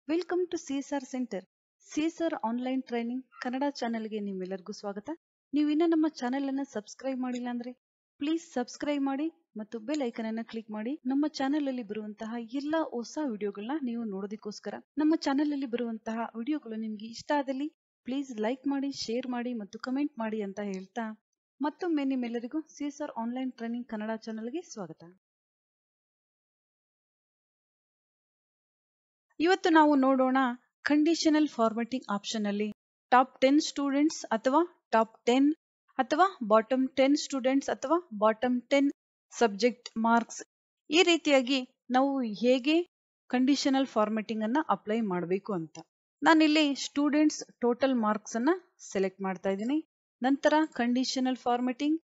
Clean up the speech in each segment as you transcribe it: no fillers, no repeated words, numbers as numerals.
Welcome to CSR centre. CSR online training Kannada ಚಾನೆಲ್ಗೆ ನಿಮ್ಮೆಲ್ಲರಿಗೂ ಸ್ವಾಗತ. ನೀವು ಇನ್ನೂ ನಮ್ಮ ಚಾನೆಲ್ ಅನ್ನು ಸಬ್ಸ್ಕ್ರೈಬ್ ಮಾಡಿಲ್ಲ ಅಂದ್ರೆ ಪ್ಲೀಸ್ ಸಬ್ಸ್ಕ್ರೈಬ್ ಮಾಡಿ ಮತ್ತು ಬೆಲ್ ಐಕನ್ ಅನ್ನು ಕ್ಲಿಕ್ ಮಾಡಿ. ನಮ್ಮ ಚಾನೆಲ್ ಅಲ್ಲಿ ಬರುವಂತಹ ಎಲ್ಲಾ ಹೊಸ ವಿಡಿಯೋಗಳನ್ನ ನೀವು ನೋಡೋದಕ್ಕೋಸ್ಕರ. ನಮ್ಮ ಚಾನೆಲ್ ಅಲ್ಲಿ ಬರುವಂತಹ ವಿಡಿಯೋಗಳು ನಿಮ್ಗೆ ಇಷ್ಟ ಆದಲ್ಲಿ ಪ್ಲೀಸ್ ಲೈಕ್ ಮಾಡಿ, ಶೇರ್ ಮಾಡಿ ಮತ್ತು ಕಮೆಂಟ್ ಮಾಡಿ ಅಂತ ಹೇಳ್ತಾ ಮತ್ತೊಮ್ಮೆ ನಿಮ್ಮೆಲ್ಲರಿಗೂ ಸಿಎಸ್ಆರ್ ಆನ್ಲೈನ್ ಟ್ರೈನಿಂಗ್ ಕನ್ನಡ ಚಾನೆಲ್ಗೆ ಸ್ವಾಗತ. ಇವತ್ತು ನಾವು ನೋಡೋಣ ಕಂಡೀಷನಲ್ ಫಾರ್ಮ್ಯಾಟಿಂಗ್ ಆಪ್ಷನ್ ಅಲ್ಲಿ ಟಾಪ್ 10 ಸ್ಟೂಡೆಂಟ್ಸ್ ಅಥವಾ ಟಾಪ್ 10 ಅಥವಾ ಬಾಟಮ್ 10 ಸ್ಟೂಡೆಂಟ್ಸ್ ಅಥವಾ ಬಾಟಮ್ 10 ಸಬ್ಜೆಕ್ಟ್ ಮಾರ್ಕ್ಸ್, ಈ ರೀತಿಯಾಗಿ ನಾವು ಹೇಗೆ ಕಂಡೀಷನಲ್ ಫಾರ್ಮ್ಯಾಟಿಂಗ್ ಅನ್ನ ಅಪ್ಲೈ ಮಾಡಬೇಕು ಅಂತ. ನಾನಿಲ್ಲಿ ಸ್ಟೂಡೆಂಟ್ಸ್ ಟೋಟಲ್ ಮಾರ್ಕ್ಸ್ ಅನ್ನ ಸೆಲೆಕ್ಟ್ ಮಾಡ್ತಾ ಇದ್ದೀನಿ. ನಂತರ ಕಂಡೀಷನಲ್ ಫಾರ್ಮ್ಯಾಟಿಂಗ್,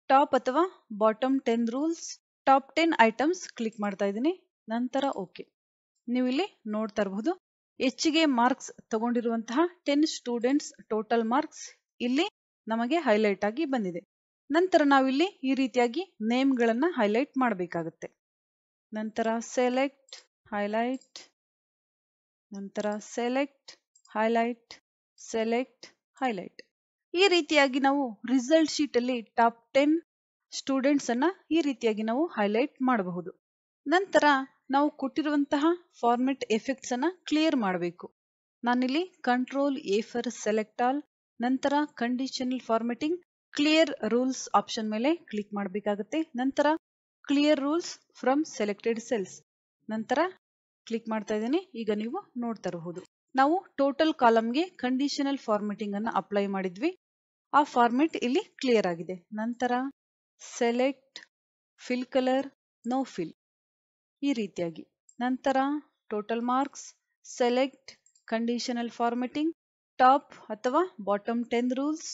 ಟಾಪ್ ಅಥವಾ bottom 10 rules, top 10 items click ಮಾಡ್ತಾ ಇದ್ದೀನಿ. ನಂತರ ಓಕೆ. ನೀವು ಇಲ್ಲಿ ನೋಡ್ತಾ ಇರಬಹುದು ಹೆಚ್ಚಿಗೆ ಮಾರ್ಕ್ಸ್ ತಗೊಂಡಿರುವಂತಹ 10 ಸ್ಟೂಡೆಂಟ್ಸ್ ಟೋಟಲ್ ಮಾರ್ಕ್ಸ್ ಇಲ್ಲಿ ನಮಗೆ ಹೈಲೈಟ್ ಆಗಿ ಬಂದಿದೆ. ನಂತರ ನಾವಿಲ್ಲಿ ಈ ರೀತಿಯಾಗಿ ನೇಮ್ ಗಳನ್ನ ಹೈಲೈಟ್ ಮಾಡಬೇಕಾಗುತ್ತೆ. ನಂತರ ಸೆಲೆಕ್ಟ್, ಹೈಲೈಟ್, ನಂತರ ಸೆಲೆಕ್ಟ್, ಹೈಲೈಟ್, ಸೆಲೆಕ್ಟ್, ಹೈಲೈಟ್. ಈ ರೀತಿಯಾಗಿ ನಾವು ರಿಸಲ್ಟ್ ಶೀಟ್ ಅಲ್ಲಿ ಟಾಪ್ 10 ಸ್ಟೂಡೆಂಟ್ಸ್ ಅನ್ನ ಈ ರೀತಿಯಾಗಿ ನಾವು ಹೈಲೈಟ್ ಮಾಡಬಹುದು. ನಂತರ ನಾವು ಕೊಟ್ಟಿರುವಂತಹ ಫಾರ್ಮೆಟ್ ಎಫೆಕ್ಟ್ಸ್ ಅನ್ನ ಕ್ಲಿಯರ್ ಮಾಡಬೇಕು. ನಾನಿಲ್ಲಿ control A for select all, ನಂತರ conditional formatting clear rules option ಮೇಲೆ ಕ್ಲಿಕ್ ಮಾಡಬೇಕಾಗುತ್ತೆ. ನಂತರ clear rules from selected cells ನಂತರ ಕ್ಲಿಕ್ ಮಾಡ್ತಾ ಇದ್ದೀನಿ. ಈಗ ನೀವು ನೋಡ್ತಾ ಇರಬಹುದು ನಾವು ಟೋಟಲ್ ಕಾಲಮ್ಗೆ ಕಂಡೀಷನಲ್ ಫಾರ್ಮೆಟಿಂಗ್ ಅನ್ನ ಅಪ್ಲೈ ಮಾಡಿದ್ವಿ. ಆ ಫಾರ್ಮೆಟ್ ಇಲ್ಲಿ ಕ್ಲಿಯರ್ ಆಗಿದೆ. ನಂತರ select, fill colour, no fill, ಈ ರೀತಿಯಾಗಿ. ನಂತರ total marks, select, conditional formatting, top ಅಥವಾ bottom 10 rules,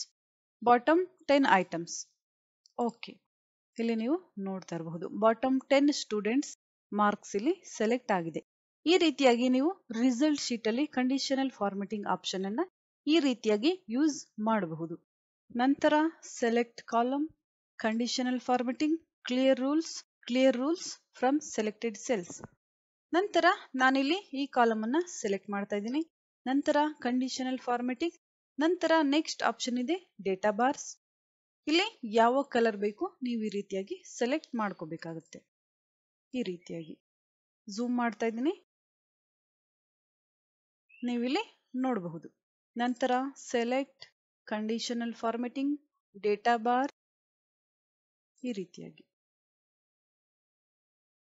bottom 10 items. Okay, ಇಲ್ಲಿ ನೀವು ನೋಡ್ತಾ ಇರಬಹುದು ಬಾಟಮ್ 10 ಸ್ಟೂಡೆಂಟ್ಸ್ ಮಾರ್ಕ್ಸ್ ಇಲ್ಲಿ ಸೆಲೆಕ್ಟ್ ಆಗಿದೆ. ಈ ರೀತಿಯಾಗಿ ನೀವು ರಿಸಲ್ಟ್ ಶೀಟ್ ಅಲ್ಲಿ ಕಂಡೀಷನಲ್ ಫಾರ್ಮೆಟಿಂಗ್ ಆಪ್ಷನ್ ಅನ್ನ ಈ ರೀತಿಯಾಗಿ ಯೂಸ್ ಮಾಡಬಹುದು. ನಂತರ select column, conditional formatting, clear rules from selected cells. ನಂತರ ನಾನಿಲ್ಲಿ ಈ ಕಾಲಮ್ ಅನ್ನ ಸೆಲೆಕ್ಟ್ ಮಾಡ್ತಾ ಇದ್ದೀನಿ. ನಂತರ ಕಂಡೀಷನಲ್ ಫಾರ್ಮೆಟಿಂಗ್, ನಂತರ ನೆಕ್ಸ್ಟ್ ಆಪ್ಷನ್ ಇದೆ ಡೇಟಾ ಬಾರ್ಸ್. ಇಲ್ಲಿ ಯಾವ ಕಲರ್ ಬೇಕು ನೀವು ಈ ರೀತಿಯಾಗಿ ಸೆಲೆಕ್ಟ್ ಮಾಡ್ಕೋಬೇಕಾಗುತ್ತೆ. ಈ ರೀತಿಯಾಗಿ ಝೂಮ್ ಮಾಡ್ತಾ ಇದ್ದೀನಿ, ನೀವಿಲ್ಲಿ ನೋಡಬಹುದು. ನಂತರ select, conditional formatting, data bar, ಈ ರೀತಿಯಾಗಿ.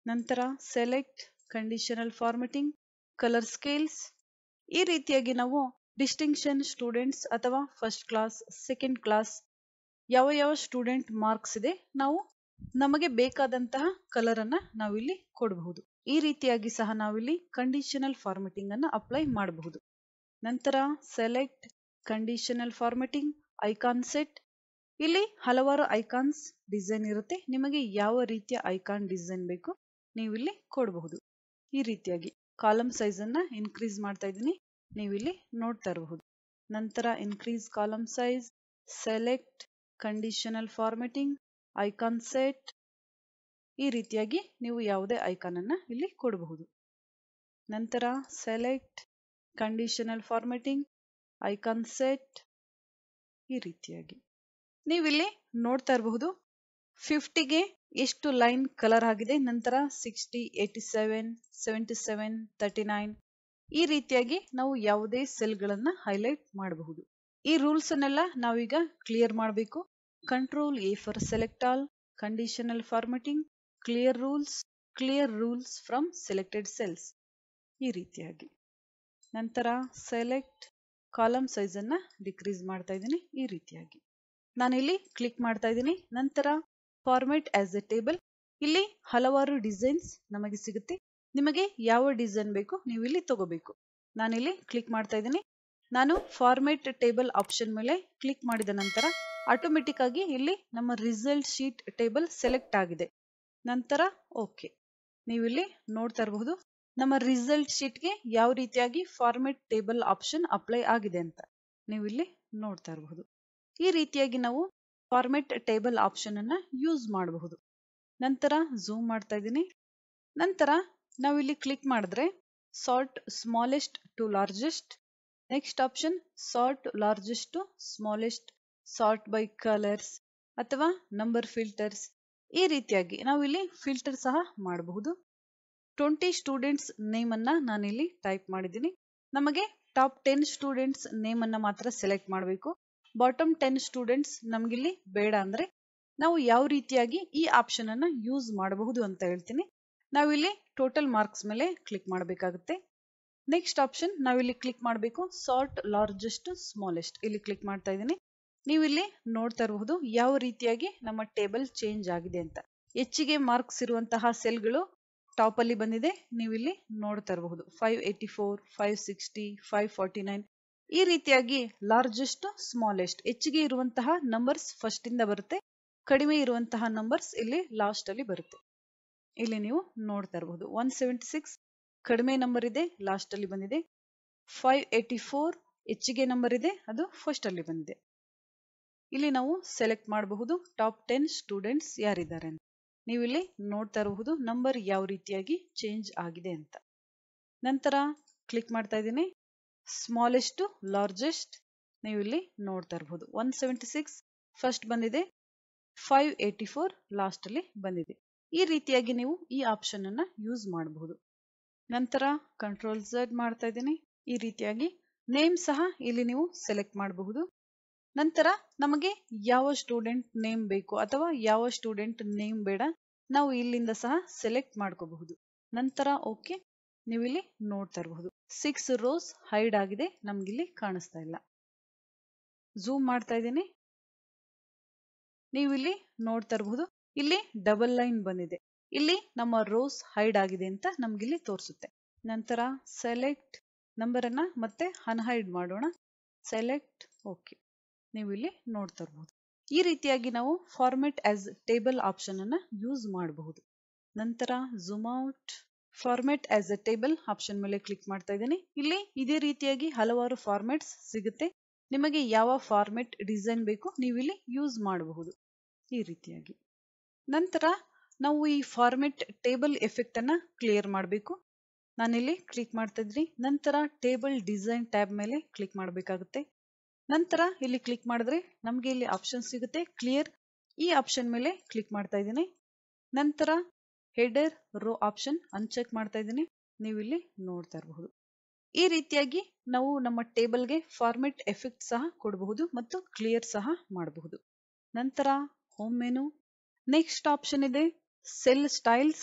ನಂತರ select, conditional formatting, colour scales, ಈ ರೀತಿಯಾಗಿ ನಾವು ಡಿಸ್ಟಿಂಕ್ಷನ್ ಸ್ಟೂಡೆಂಟ್ಸ್ ಅಥವಾ ಫಸ್ಟ್ ಕ್ಲಾಸ್, ಸೆಕೆಂಡ್ ಕ್ಲಾಸ್ ಯಾವ ಸ್ಟೂಡೆಂಟ್ ಮಾರ್ಕ್ಸ್ ಇದೆ ನಾವು ನಮಗೆ ಬೇಕಾದಂತಹ ಕಲರ್ ಅನ್ನ ನಾವಿಲ್ಲಿ ಕೊಡಬಹುದು. ಈ ರೀತಿಯಾಗಿ ಸಹ ನಾವಿಲ್ಲಿ ಕಂಡೀಷನಲ್ ಫಾರ್ಮೆಟಿಂಗ್ ಅನ್ನ ಅಪ್ಲೈ ಮಾಡಬಹುದು. ನಂತರ select, conditional formatting, icon set. ಇಲ್ಲಿ ಹಲವಾರು ಐಕಾನ್ಸ್ ಡಿಸೈನ್ ಇರುತ್ತೆ. ನಿಮಗೆ ಯಾವ ರೀತಿಯ ಐಕಾನ್ ಡಿಸೈನ್ ಬೇಕು ನೀವು ಇಲ್ಲಿ ಕೊಡಬಹುದು. ಈ ರೀತಿಯಾಗಿ ಕಾಲಮ್ ಸೈಜ್ ಅನ್ನ ಇನ್ಕ್ರೀಸ್ ಮಾಡ್ತಾ ಇದ್ದೀನಿ, ನೀವು ಇಲ್ಲಿ ನೋಡ್ತಾ ಇರಬಹುದು. ನಂತರ increase column size, select, conditional formatting, icon set, ಈ ರೀತಿಯಾಗಿ ನೀವು ಯಾವುದೇ ಐಕಾನ್ ಅನ್ನ ಇಲ್ಲಿ ಕೊಡಬಹುದು. ನಂತರ select, conditional formatting, icon set, ಈ ರೀತಿಯಾಗಿ. ನೀವಿಲ್ಲಿ ನೋಡ್ತಾ ಇರಬಹುದು 50ಗೆ ಎಷ್ಟು ಲೈನ್ ಕಲರ್ ಆಗಿದೆ. ನಂತರ 60, 87, 77, 39, ಈ ರೀತಿಯಾಗಿ ನಾವು ಯಾವುದೇ ಸೆಲ್ ಗಳನ್ನ ಹೈಲೈಟ್ ಮಾಡಬಹುದು. ಈ ರೂಲ್ಸ್ ಅನ್ನೆಲ್ಲ ನಾವೀಗ ಕ್ಲಿಯರ್ ಮಾಡಬೇಕು. Control A for select all, conditional formatting, clear rules from selected cells, ಈ ರೀತಿಯಾಗಿ. ನಂತರ ಸೆಲೆಕ್ಟ್, ಕಾಲಮ್ ಸೈಜ್ ಅನ್ನ ಡಿಕ್ರೀಸ್ ಮಾಡ್ತಾ ಇದ್ದೀನಿ, ಈ ರೀತಿಯಾಗಿ. ನಾನಿಲ್ಲಿ ಕ್ಲಿಕ್ ಮಾಡ್ತಾ ಇದ್ದೀನಿ. ನಂತರ ಫಾರ್ಮೆಟ್ ಆಸ್ ಎ ಟೇಬಲ್, ಇಲ್ಲಿ ಹಲವಾರು ಡಿಸೈನ್ಸ್ ನಮಗೆ ಸಿಗುತ್ತೆ. ನಿಮಗೆ ಯಾವ ಡಿಸೈನ್ ಬೇಕು ನೀವು ಇಲ್ಲಿ ತಗೋಬೇಕು. ನಾನಿಲ್ಲಿ ಕ್ಲಿಕ್ ಮಾಡ್ತಾ ಇದ್ದೀನಿ. ನಾನು ಫಾರ್ಮೆಟ್ ಟೇಬಲ್ ಆಪ್ಷನ್ ಮೇಲೆ ಕ್ಲಿಕ್ ಮಾಡಿದ ನಂತರ ಆಟೋಮೆಟಿಕ್ ಆಗಿ ಇಲ್ಲಿ ನಮ್ಮ ರಿಸಲ್ಟ್ ಶೀಟ್ ಟೇಬಲ್ ಸೆಲೆಕ್ಟ್ ಆಗಿದೆ. ನಂತರ ಓಕೆ, ನೀವು ಇಲ್ಲಿ ನೋಡ್ತಾ ಇರಬಹುದು ನಮ್ಮ ರಿಸಲ್ಟ್ ಶೀಟ್ಗೆ ಯಾವ ರೀತಿಯಾಗಿ ಫಾರ್ಮೆಟ್ ಟೇಬಲ್ ಆಪ್ಷನ್ ಅಪ್ಲೈ ಆಗಿದೆ ಅಂತ ನೀವು ಇಲ್ಲಿ ನೋಡ್ತಾ ಇರಬಹುದು. ಈ ರೀತಿಯಾಗಿ ನಾವು ಫಾರ್ಮೆಟ್ ಟೇಬಲ್ ಆಪ್ಷನ್ ಅನ್ನ ಯೂಸ್ ಮಾಡಬಹುದು. ನಂತರ ಝೂಮ್ ಮಾಡ್ತಾ ಇದ್ದೀನಿ. ನಂತರ ನಾವಿಲ್ಲಿ ಕ್ಲಿಕ್ ಮಾಡಿದ್ರೆ sort smallest to largest. Next option sort largest to smallest, sort by colours ಅಥವಾ ನಂಬರ್ ಫಿಲ್ಟರ್ಸ್. ಈ ರೀತಿಯಾಗಿ ನಾವು ಇಲ್ಲಿ ಫಿಲ್ಟರ್ ಸಹ ಮಾಡಬಹುದು. 20 ಸ್ಟೂಡೆಂಟ್ಸ್ ನೇಮ್ ಅನ್ನ ನಾನಿಲ್ಲಿ ಟೈಪ್ ಮಾಡಿದ್ದೀನಿ. ನಮಗೆ ಟಾಪ್ 10 ಸ್ಟೂಡೆಂಟ್ಸ್ ನೇಮ್ ಅನ್ನ ಮಾತ್ರ ಸೆಲೆಕ್ಟ್ ಮಾಡಬೇಕು. ಬಾಟಮ್ 10 ಸ್ಟೂಡೆಂಟ್ಸ್ ನಮಗಿಲ್ಲಿ ಬೇಡ ಅಂದ್ರೆ ನಾವು ಯಾವ ರೀತಿಯಾಗಿ ಈ ಆಪ್ಷನ್ ಅನ್ನ ಯೂಸ್ ಮಾಡಬಹುದು ಅಂತ ಹೇಳ್ತೀನಿ. ನಾವಿಲ್ಲಿ ಟೋಟಲ್ ಮಾರ್ಕ್ಸ್ ಮೇಲೆ ಕ್ಲಿಕ್ ಮಾಡಬೇಕಾಗುತ್ತೆ. ನೆಕ್ಸ್ಟ್ ಆಪ್ಷನ್ ನಾವಿಲ್ಲಿ ಕ್ಲಿಕ್ ಮಾಡಬೇಕು ಸಾರ್ಟ್ ಲಾರ್ಜೆಸ್ಟ್ ಸ್ಮಾಲೆಸ್ಟ್. ಇಲ್ಲಿ ಕ್ಲಿಕ್ ಮಾಡ್ತಾ ಇದ್ದೀನಿ. ನೀವು ಇಲ್ಲಿ ನೋಡ್ತಾ ಇರಬಹುದು ಯಾವ ರೀತಿಯಾಗಿ ನಮ್ಮ ಟೇಬಲ್ ಚೇಂಜ್ ಆಗಿದೆ ಅಂತ. ಹೆಚ್ಚಿಗೆ ಮಾರ್ಕ್ಸ್ ಇರುವಂತಹ ಸೆಲ್ಗಳು ಟಾಪ್ ಅಲ್ಲಿ ಬಂದಿದೆ. ನೀವು ಇಲ್ಲಿ ನೋಡ್ತಾ ಇರಬಹುದು 584, 560, 549. ಈ ರೀತಿಯಾಗಿ ಲಾರ್ಜೆಸ್ಟ್ ಸ್ಮಾಲೆಸ್ಟ್ ಹೆಚ್ಚಿಗೆ ಇರುವಂತಹ ನಂಬರ್ಸ್ ಫಸ್ಟ್ ಇಂದ ಬರುತ್ತೆ, ಕಡಿಮೆ ಇರುವಂತಹ ನಂಬರ್ಸ್ ಇಲ್ಲಿ ಲಾಸ್ಟ್ ಅಲ್ಲಿ ಬರುತ್ತೆ. ಇಲ್ಲಿ ನೀವು ನೋಡ್ತಾ ಇರಬಹುದು 176 ಕಡಿಮೆ ನಂಬರ್ ಇದೆ, ಲಾಸ್ಟ್ ಅಲ್ಲಿ ಬಂದಿದೆ. 584 ಹೆಚ್ಚಿಗೆ ನಂಬರ್ ಇದೆ, ಅದು ಫಸ್ಟ್ ಅಲ್ಲಿ ಬಂದಿದೆ. ಇಲ್ಲಿ ನಾವು ಸೆಲೆಕ್ಟ್ ಮಾಡಬಹುದು ಟಾಪ್ 10 ಸ್ಟೂಡೆಂಟ್ಸ್ ಯಾರಿದ್ದಾರೆ ಅಂತ. ನೀವು ಇಲ್ಲಿ ನೋಡ್ತಾ ಇರಬಹುದು ನಂಬರ್ ಯಾವ ರೀತಿಯಾಗಿ ಚೇಂಜ್ ಆಗಿದೆ ಅಂತ. ನಂತರ ಕ್ಲಿಕ್ ಮಾಡ್ತಾ ಇದ್ದೀನಿ ಸ್ಮಾಲೆಸ್ಟ್ ಟು ಲಾರ್ಜೆಸ್ಟ್. ನೀವು ಇಲ್ಲಿ ನೋಡ್ತಾ ಇರಬಹುದು 176 ಫಸ್ಟ್ ಬಂದಿದೆ, 584 ಲಾಸ್ಟ್ ಅಲ್ಲಿ ಬಂದಿದೆ. ಈ ರೀತಿಯಾಗಿ ನೀವು ಈ ಆಪ್ಷನ್ ಅನ್ನ ಯೂಸ್ ಮಾಡಬಹುದು. ನಂತರ ಕಂಟ್ರೋಲ್ Z ಮಾಡ್ತಾ ಇದ್ದೀನಿ. ಈ ರೀತಿಯಾಗಿ ನೇಮ್ ಸಹ ಇಲ್ಲಿ ನೀವು ಸೆಲೆಕ್ಟ್ ಮಾಡಬಹುದು. ನಂತರ ನಮಗೆ ಯಾವ ಸ್ಟೂಡೆಂಟ್ ನೇಮ್ ಬೇಕು ಅಥವಾ ಯಾವ ಸ್ಟೂಡೆಂಟ್ ನೇಮ್ ಬೇಡ ನಾವು ಇಲ್ಲಿಂದ ಸಹ ಸೆಲೆಕ್ಟ್ ಮಾಡ್ಕೋಬಹುದು. ನಂತರ ಓಕೆ. ನೀವು ಇಲ್ಲಿ ನೋಡ್ತಾ ಇರಬಹುದು 6 ರೋಸ್ ಹೈಡ್ ಆಗಿದೆ, ನಮ್ಗಿಲ್ಲಿ ಕಾಣಿಸ್ತಾ ಇಲ್ಲ. ಝೂಮ್ ಮಾಡ್ತಾ ಇದ್ದೀನಿ. ನೀವು ಇಲ್ಲಿ ನೋಡ್ತಾ ಇರಬಹುದು ಇಲ್ಲಿ ಡಬಲ್ ಲೈನ್ ಬಂದಿದೆ. ಇಲ್ಲಿ ನಮ್ಮ ರೋಸ್ ಹೈಡ್ ಆಗಿದೆ ಅಂತ ನಮ್ಗಿಲ್ಲಿ ತೋರಿಸುತ್ತೆ. ನಂತರ ಸೆಲೆಕ್ಟ್ ನಂಬರ್ ಅನ್ನ ಮತ್ತೆ ಅನ್ಹೈಡ್ ಮಾಡೋಣ. Select okay. ನೀವು ಇಲ್ಲಿ ನೋಡ್ತಾ ಇರಬಹುದು ಈ ರೀತಿಯಾಗಿ ನಾವು ಫಾರ್ಮೆಟ್ ಆಸ್ ಟೇಬಲ್ ಆಪ್ಷನ್ ಅನ್ನ ಯೂಸ್ ಮಾಡಬಹುದು. ನಂತರ zoom out, format as A table option ಮೇಲೆ ಕ್ಲಿಕ್ ಮಾಡ್ತಾ ಇದ್ದೀನಿ. ಇಲ್ಲಿ ಇದೇ ರೀತಿಯಾಗಿ ಹಲವಾರು ಫಾರ್ಮೆಟ್ಸ್ ಸಿಗುತ್ತೆ. ನಿಮಗೆ ಯಾವ ಫಾರ್ಮೆಟ್ ಡಿಸೈನ್ ಬೇಕು ನೀವು ಇಲ್ಲಿ ಯೂಸ್ ಮಾಡಬಹುದು ಈ ರೀತಿಯಾಗಿ. ನಂತರ ನಾವು ಈ ಫಾರ್ಮೆಟ್ ಟೇಬಲ್ ಎಫೆಕ್ಟ್ ಅನ್ನ ಕ್ಲಿಯರ್ ಮಾಡಬೇಕು. ನಾನಿಲ್ಲಿ ಕ್ಲಿಕ್ ಮಾಡ್ತಾ ಇದ್ದೀನಿ. ನಂತರ ಟೇಬಲ್ ಡಿಸೈನ್ ಟ್ಯಾಬ್ ಮೇಲೆ ಕ್ಲಿಕ್ ಮಾಡಬೇಕಾಗುತ್ತೆ. ನಂತರ ಇಲ್ಲಿ ಕ್ಲಿಕ್ ಮಾಡಿದ್ರೆ ನಮಗೆ ಇಲ್ಲಿ ಆಪ್ಷನ್ ಸಿಗುತ್ತೆ ಕ್ಲಿಯರ್. ಈ ಆಪ್ಷನ್ ಮೇಲೆ ಕ್ಲಿಕ್ ಮಾಡ್ತಾ ಇದ್ದೀನಿ. ನಂತರ ಹೆಡರ್ ರೋ ಆಪ್ಷನ್ ಅನ್ಚೆಕ್ ಮಾಡ್ತಾ ಇದ್ದೀನಿ. ನೀವು ಇಲ್ಲಿ ನೋಡ್ತಾ ಇರಬಹುದು ಈ ರೀತಿಯಾಗಿ ನಾವು ನಮ್ಮ ಟೇಬಲ್ಗೆ ಫಾರ್ಮೆಟ್ ಎಫೆಕ್ಟ್ ಸಹ ಕೊಡಬಹುದು ಮತ್ತು ಕ್ಲಿಯರ್ ಸಹ ಮಾಡಬಹುದು. ನಂತರ ಹೋಮ್ ಮೆನು, ನೆಕ್ಸ್ಟ್ ಆಪ್ಷನ್ ಇದೆ ಸೆಲ್ ಸ್ಟೈಲ್ಸ್.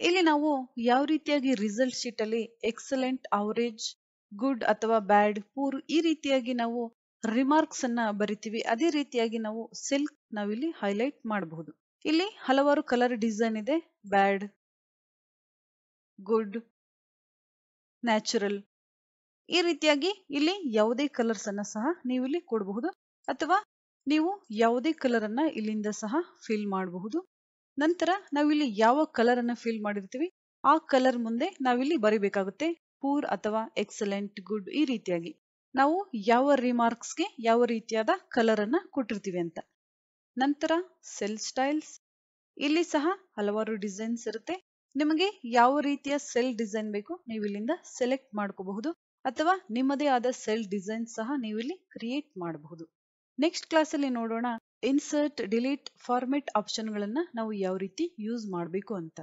ಇಲ್ಲಿ ನಾವು ಯಾವ ರೀತಿಯಾಗಿ ರಿಸಲ್ಟ್ ಶೀಟ್ ಅಲ್ಲಿ ಎಕ್ಸಲೆಂಟ್, ಅವರೇಜ್, ಗುಡ್ ಅಥವಾ ಬ್ಯಾಡ್, ಪೂರ್ ಈ ರೀತಿಯಾಗಿ ನಾವು ರಿಮಾರ್ಕ್ಸ್ ಅನ್ನ ಬರಿತೀವಿ, ಅದೇ ರೀತಿಯಾಗಿ ನಾವು ಸೆಲ್ ನಾವಿಲ್ಲಿ ಹೈಲೈಟ್ ಮಾಡಬಹುದು. ಇಲ್ಲಿ ಹಲವಾರು ಕಲರ್ ಡಿಸೈನ್ ಇದೆ. ಬ್ಯಾಡ್, ಗುಡ್, ನ್ಯಾಚುರಲ್ ಈ ರೀತಿಯಾಗಿ ಇಲ್ಲಿ ಯಾವುದೇ ಕಲರ್ಸ್ ಅನ್ನ ಸಹ ನೀವು ಇಲ್ಲಿ ಕೊಡಬಹುದು ಅಥವಾ ನೀವು ಯಾವುದೇ ಕಲರ್ ಅನ್ನ ಇಲ್ಲಿಂದ ಸಹ ಫಿಲ್ ಮಾಡಬಹುದು. ನಂತರ ನಾವಿಲ್ಲಿ ಯಾವ ಕಲರ್ ಅನ್ನ ಫಿಲ್ ಮಾಡಿರ್ತೀವಿ ಆ ಕಲರ್ ಮುಂದೆ ನಾವಿಲ್ಲಿ ಬರಿಬೇಕಾಗುತ್ತೆ ಪೂರ್ ಅಥವಾ ಎಕ್ಸಲೆಂಟ್, ಗುಡ್ ಈ ರೀತಿಯಾಗಿ ನಾವು ಯಾವ ರಿಮಾರ್ಕ್ಸ್ಗೆ ಯಾವ ರೀತಿಯಾದ ಕಲರ್ ಅನ್ನ ಕೊಟ್ಟಿರ್ತೀವಿ ಅಂತ. ನಂತರ ಸೆಲ್ ಸ್ಟೈಲ್ಸ್, ಇಲ್ಲಿ ಸಹ ಹಲವಾರು ಡಿಸೈನ್ಸ್ ಇರುತ್ತೆ. ನಿಮಗೆ ಯಾವ ರೀತಿಯ ಸೆಲ್ ಡಿಸೈನ್ ಬೇಕು ನೀವು ಇಲ್ಲಿಂದ ಸೆಲೆಕ್ಟ್ ಮಾಡ್ಕೋಬಹುದು ಅಥವಾ ನಿಮ್ಮದೇ ಆದ ಸೆಲ್ ಡಿಸೈನ್ ಸಹ ನೀವು ಇಲ್ಲಿ ಕ್ರಿಯೇಟ್ ಮಾಡಬಹುದು. ನೆಕ್ಸ್ಟ್ ಕ್ಲಾಸ್ ಅಲ್ಲಿ ನೋಡೋಣ ಇನ್ಸರ್ಟ್, ಡಿಲೀಟ್, ಫಾರ್ಮೆಟ್ ಆಪ್ಷನ್ ಗಳನ್ನ ನಾವು ಯಾವ ರೀತಿ ಯೂಸ್ ಮಾಡಬೇಕು ಅಂತ.